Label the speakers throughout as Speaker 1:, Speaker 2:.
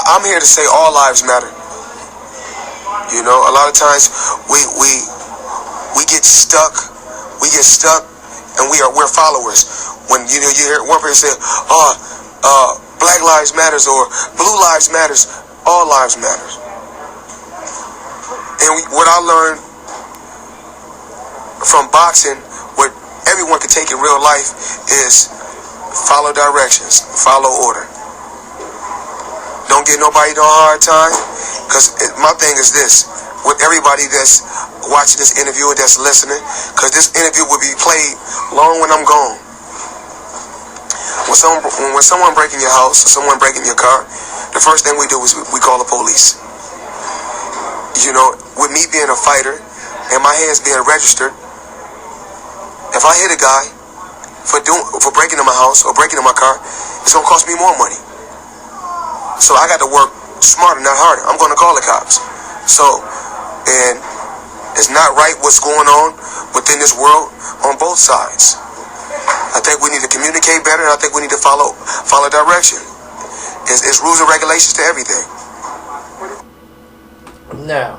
Speaker 1: I'm here to say all lives matter. You know, a lot of times we get stuck, and we're followers. When you hear one person say, Black lives matters or blue lives matters, all lives matters. And what I learned from boxing, what everyone can take in real life, is follow directions, follow order. Don't get nobody no hard time, because my thing is this, with everybody that's watching this interview and that's listening, because this interview will be played long when I'm gone. When someone breaking your house or someone breaking your car, the first thing we do is we call the police. You know, with me being a fighter and my hands being registered, if I hit a guy for breaking in my house or breaking in my car, it's gonna cost me more money. So I got to work smarter, not harder. I'm gonna call the cops. So, and it's not right what's going on within this world on both sides. I think we need to communicate better, and I think we need to follow direction. It's rules and regulations to everything.
Speaker 2: Now,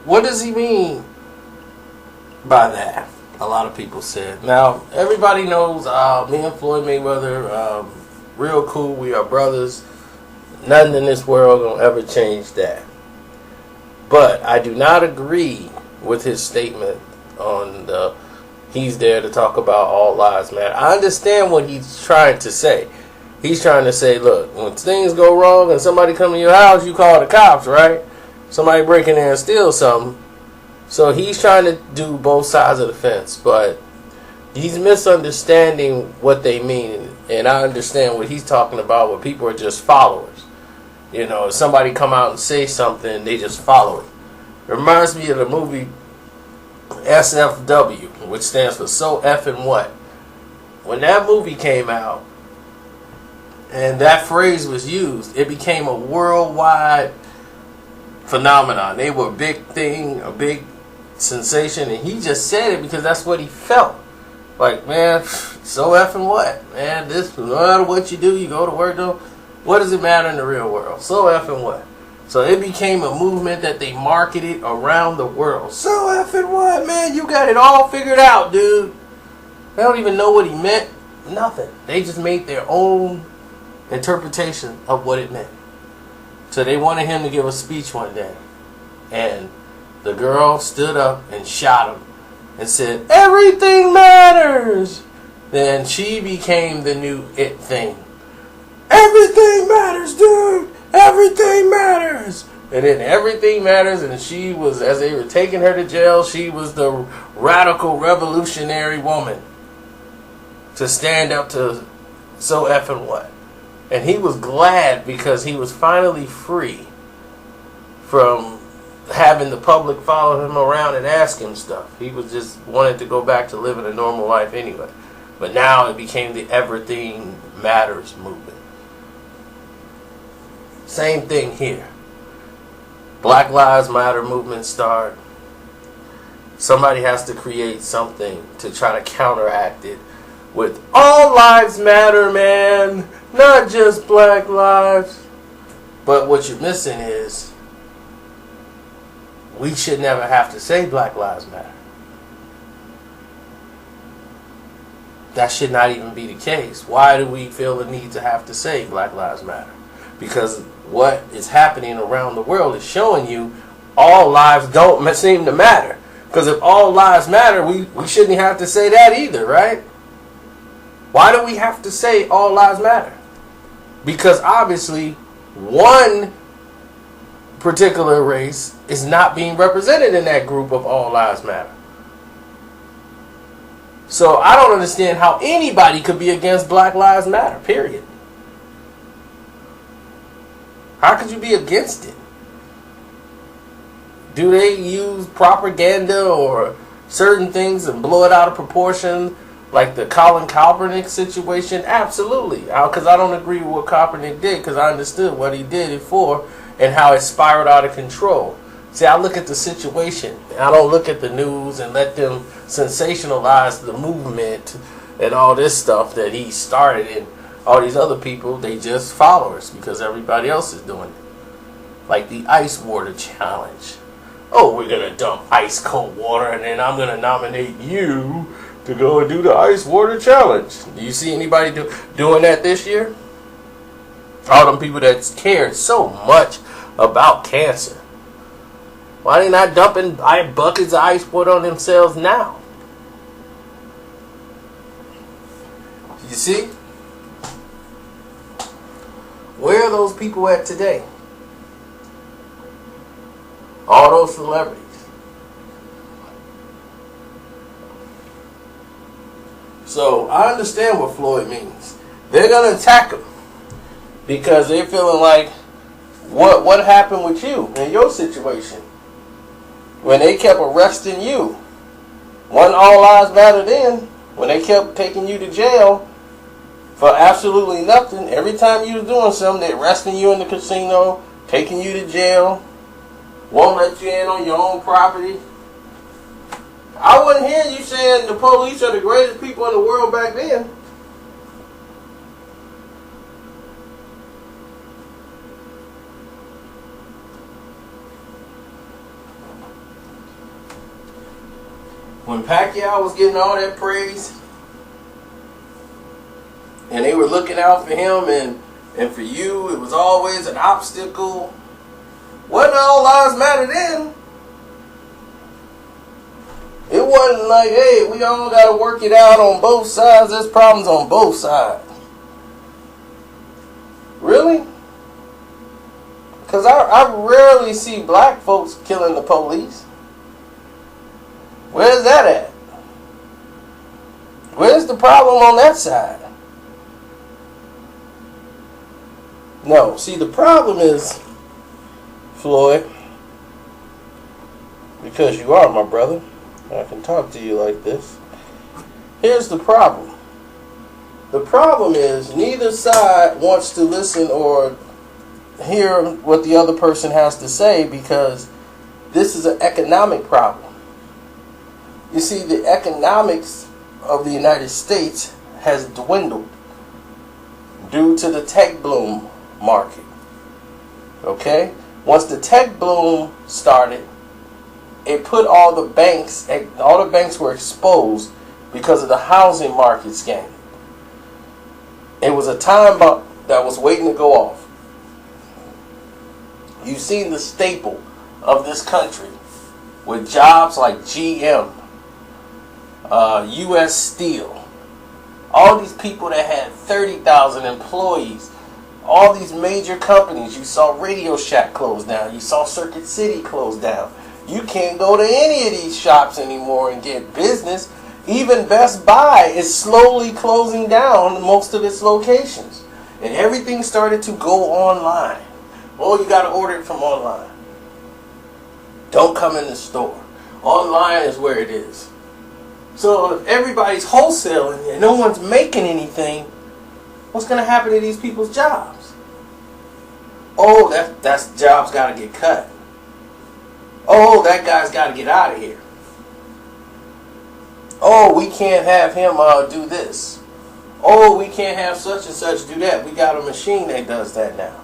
Speaker 2: what does he mean by that? A lot of people said. Now, everybody knows me and Floyd Mayweather, real cool. We are brothers. Nothing in this world gonna ever change that. But I do not agree with his statement on he's there to talk about all lives matter. I understand what he's trying to say. He's trying to say, look, when things go wrong and somebody come to your house, you call the cops, right? Somebody break in there and steal something. So he's trying to do both sides of the fence, but he's misunderstanding what they mean. And I understand what he's talking about, where people are just followers. You know, if somebody come out and say something, they just follow it. It reminds me of the movie SFW, which stands for So Effing What. When that movie came out and that phrase was used, it became a worldwide phenomenon. They were a big thing, a big sensation, and he just said it because that's what he felt. Like, man, so effing what? Man, this, no matter what you do, you go to work, though, what does it matter in the real world? So effing what? So it became a movement that they marketed around the world. So effing what, man? You got it all figured out, dude. They don't even know what he meant. Nothing. They just made their own interpretation of what it meant. So they wanted him to give a speech one day. And the girl stood up and shot him and said, everything matters. Then she became the new it thing. Everything matters, dude. Everything matters. And then everything matters, and she was, as they were taking her to jail, she was the radical revolutionary woman to stand up to so effing what. And he was glad because he was finally free from having the public follow him around and ask him stuff. He was just wanted to go back to living a normal life anyway. But now it became the everything matters movement. Same thing here. Black Lives Matter movement start. Somebody has to create something to try to counteract it with all lives matter, man. Not just black lives. But what you're missing is we should never have to say Black Lives Matter. That should not even be the case. Why do we feel the need to have to say Black Lives Matter? Because what is happening around the world is showing you all lives don't seem to matter. Because if all lives matter, we shouldn't have to say that either, right? Why do we have to say all lives matter? Because obviously one particular race is not being represented in that group of all lives matter. So I don't understand how anybody could be against Black Lives Matter, period. How could you be against it? Do they use propaganda or certain things and blow it out of proportion, like the Colin Kaepernick situation? Absolutely. Because I don't agree with what Kaepernick did, because I understood what he did it for and how it spiraled out of control. See, I look at the situation. I don't look at the news and let them sensationalize the movement and all this stuff that he started. And All these other people, they just followers because everybody else is doing it. Like the ice water challenge. Oh, we're going to dump ice cold water and then I'm going to nominate you to go and do the ice water challenge. Do you see anybody doing that this year? All them people that cared so much about cancer. Why are they not dumping buckets of ice water on themselves now? You see? Where are those people at today? All those celebrities. So I understand what Floyd means. They're going to attack him because they're feeling like, what happened with you in your situation? When they kept arresting you. Wasn't all lives matter then? When they kept taking you to jail for absolutely nothing. Every time you was doing something, they arresting you in the casino, taking you to jail, won't let you in on your own property. I wouldn't hear you saying the police are the greatest people in the world back then. When Pacquiao was getting all that praise, and they were looking out for him and for you, it was always an obstacle. Wasn't all lives matter then? It wasn't like, hey, we all got to work it out on both sides. There's problems on both sides. Really? Because I rarely see black folks killing the police. Where's that at? Where's the problem on that side? No, see, the problem is, Floyd, because you are my brother, I can talk to you like this. Here's the problem. The problem is neither side wants to listen or hear what the other person has to say because this is an economic problem. You see, the economics of the United States has dwindled due to the tech boom market. Okay? Once the tech boom started, it put all the banks were exposed because of the housing market scam. It was a time bomb that was waiting to go off. You've seen the staple of this country with jobs like GM, U.S. Steel, all these people that had 30,000 employees, all these major companies. You saw Radio Shack close down. You saw Circuit City close down. You can't go to any of these shops anymore and get business. Even Best Buy is slowly closing down most of its locations. And everything started to go online. Oh, you got to order it from online. Don't come in the store. Online is where it is. So if everybody's wholesaling and no one's making anything, what's going to happen to these people's jobs? Oh, that's jobs got to get cut. Oh, that guy's got to get out of here. Oh, we can't have him do this. Oh, we can't have such and such do that. We got a machine that does that now.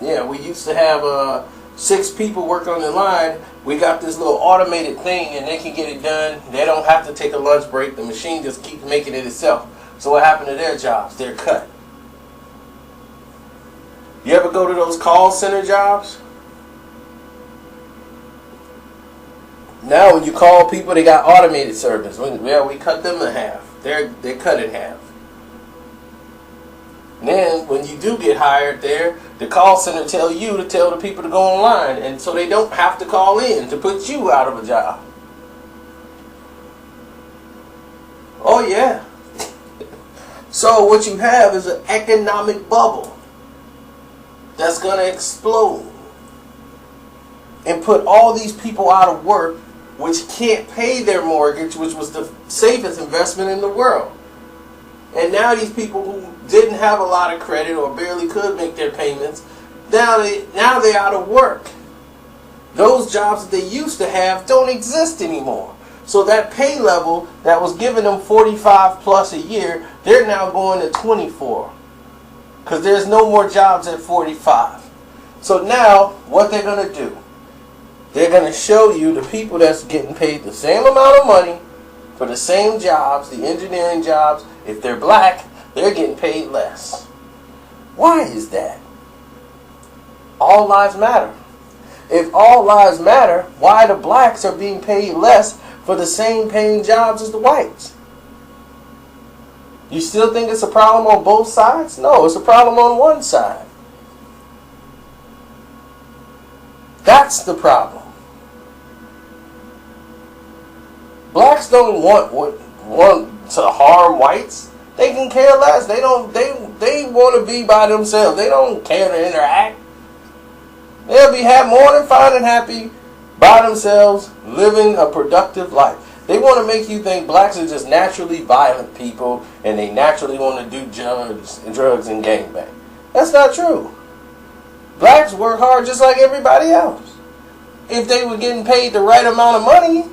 Speaker 2: Yeah, we used to have 6 people work on the line. We got this little automated thing and they can get it done. They don't have to take a lunch break. The machine just keeps making it itself. So what happened to their jobs? They're cut. You ever go to those call center jobs? Now when you call people, they got automated service. Well, we cut them in half. They're cut in half. And then when you do get hired there, the call center tell you to tell the people to go online, and so they don't have to call in to put you out of a job. Oh yeah. So what you have is an economic bubble that's going to explode and put all these people out of work, which can't pay their mortgage, which was the safest investment in the world. And now these people who didn't have a lot of credit or barely could make their payments, now they're out of work. Those jobs that they used to have don't exist anymore. So that pay level that was giving them 45 plus a year, they're now going to 24. Because there's no more jobs at 45. So now, what they're going to do, they're going to show you the people that's getting paid the same amount of money for the same jobs, the engineering jobs. If they're black, they're getting paid less. Why is that? All lives matter. If all lives matter, why the blacks are being paid less for the same paying jobs as the whites? You still think it's a problem on both sides? No, it's a problem on one side. That's the problem. Blacks don't want to harm whites. They can care less. They want to be by themselves. They don't care to interact. They'll be more than fine and happy by themselves, living a productive life. They want to make you think blacks are just naturally violent people and they naturally want to do drugs and gangbang. That's not true. Blacks work hard just like everybody else. If they were getting paid the right amount of money,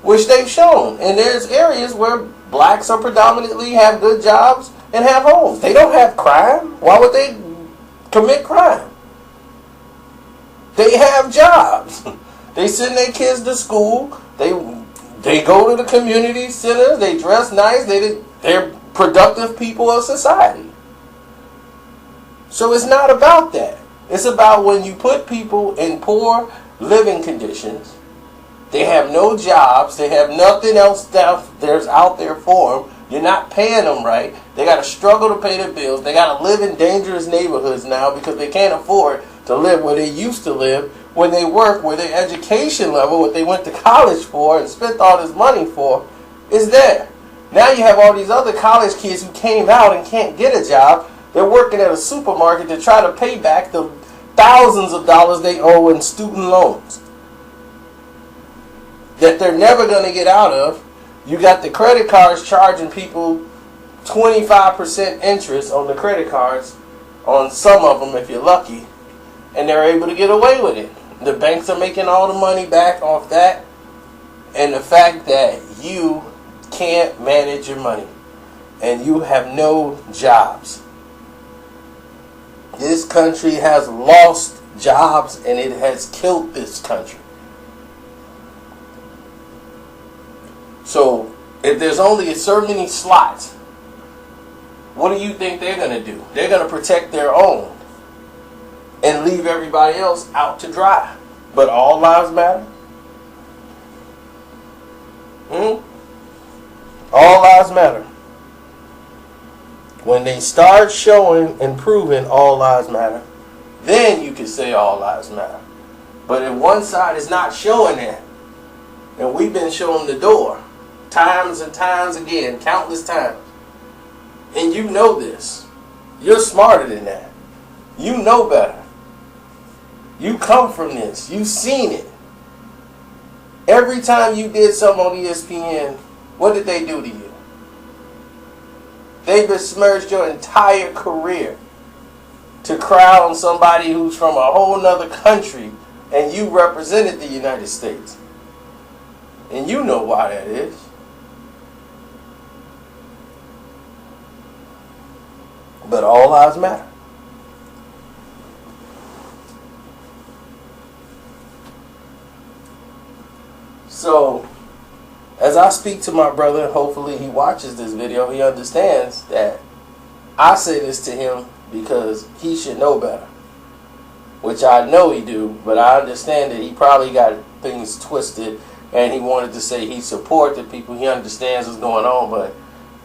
Speaker 2: which they've shown. And there's areas where blacks are predominantly have good jobs and have homes. They don't have crime. Why would they commit crime? They have jobs. They send their kids to school. They go to the community centers. They dress nice. They're productive people of society. So it's not about that. It's about when you put people in poor living conditions. They have no jobs. They have nothing else there's out there for them. You're not paying them right. They got to struggle to pay their bills. They got to live in dangerous neighborhoods now because they can't afford to live where they used to live when they work, where their education level, what they went to college for and spent all this money for, is there. Now you have all these other college kids who came out and can't get a job. They're working at a supermarket to try to pay back the thousands of dollars they owe in student loans that they're never going to get out of. You got the credit cards charging people 25% interest on the credit cards, on some of them if you're lucky, and they're able to get away with it. The banks are making all the money back off that, and the fact that you can't manage your money and you have no jobs. This country has lost jobs and it has killed this country. So if there's only so many slots, what do you think they're going to do? They're going to protect their own and leave everybody else out to dry. But all lives matter? All lives matter. When they start showing and proving all lives matter, then you can say all lives matter. But if one side is not showing that, and we've been showing the door times and times again, countless times, and you know this, you're smarter than that. You know better. You come from this. You've seen it. Every time you did something on ESPN, what did they do to you? They besmirched your entire career to crown somebody who's from a whole nother country, and you represented the United States. And you know why that is. But all lives matter. So, as I speak to my brother, hopefully he watches this video, he understands that I say this to him because he should know better. Which I know he do, but I understand that he probably got things twisted and he wanted to say he support the people, he understands what's going on, but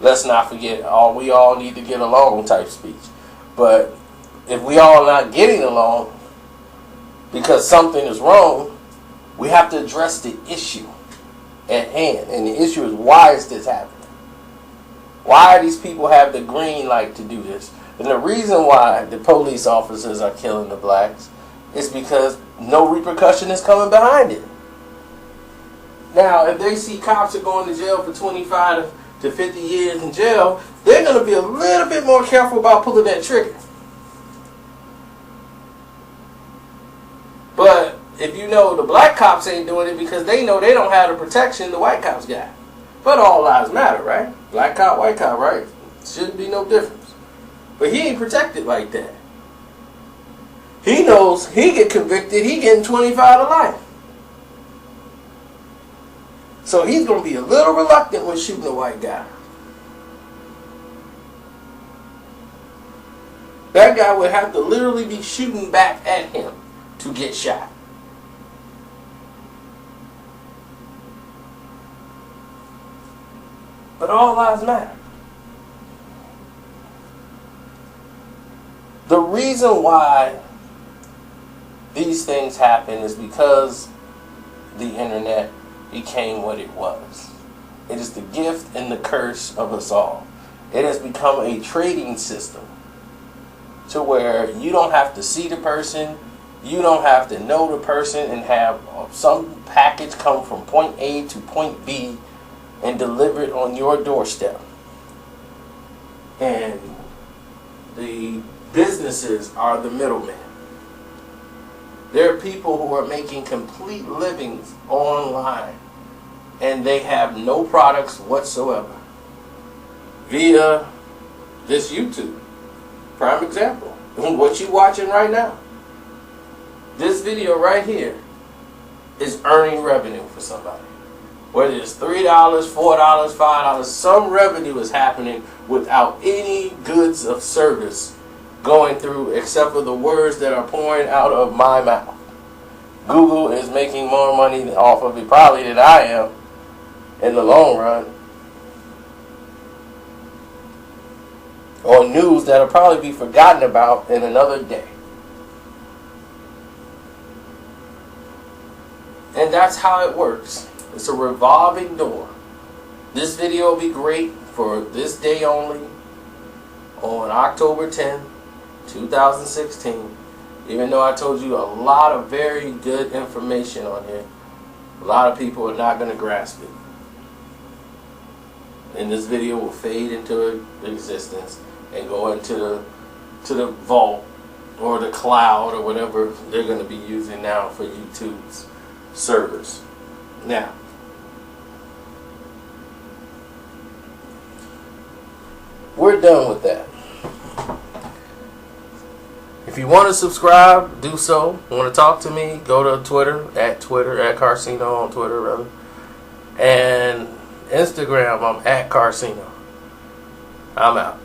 Speaker 2: let's not forget, we all need to get along type speech. But if we all not getting along because something is wrong, we have to address the issue at hand. And the issue is, why is this happening? Why do these people have the green light to do this? And the reason why the police officers are killing the blacks is because no repercussion is coming behind it. Now, if they see cops are going to jail for 25 to 50 years in jail, they're going to be a little bit more careful about pulling that trigger. But if you know the black cops ain't doing it because they know they don't have the protection the white cops got. But all lives matter, right? Black cop, white cop, right? Shouldn't be no difference. But he ain't protected like that. He knows he get convicted, he getting 25 to life. So he's going to be a little reluctant when shooting a white guy. That guy would have to literally be shooting back at him to get shot. But all lives matter. The reason why these things happen is because the internet became what it was. It is the gift and the curse of us all. It has become a trading system to where you don't have to see the person, you don't have to know the person and have some package come from point A to point B and delivered on your doorstep. And the businesses are the middlemen. There are people who are making complete livings online and they have no products whatsoever via this YouTube. Prime example. What you watching right now. This video right here is earning revenue for somebody. Whether it's $3, $4, $5, some revenue is happening without any goods of service going through except for the words that are pouring out of my mouth. Google is making more money off of it probably than I am in the long run. Or news that'll probably be forgotten about in another day. And that's how it works. It's a revolving door. This video will be great for this day only on October 10th, 2016. Even though I told you a lot of very good information on here, a lot of people are not going to grasp it. And this video will fade into existence and go into the vault or the cloud or whatever they're going to be using now for YouTube's servers. Now, we're done with that. If you want to subscribe, do so. Want to talk to me, go to Twitter at Karceno on Twitter, rather. And Instagram, I'm at Karceno. I'm out.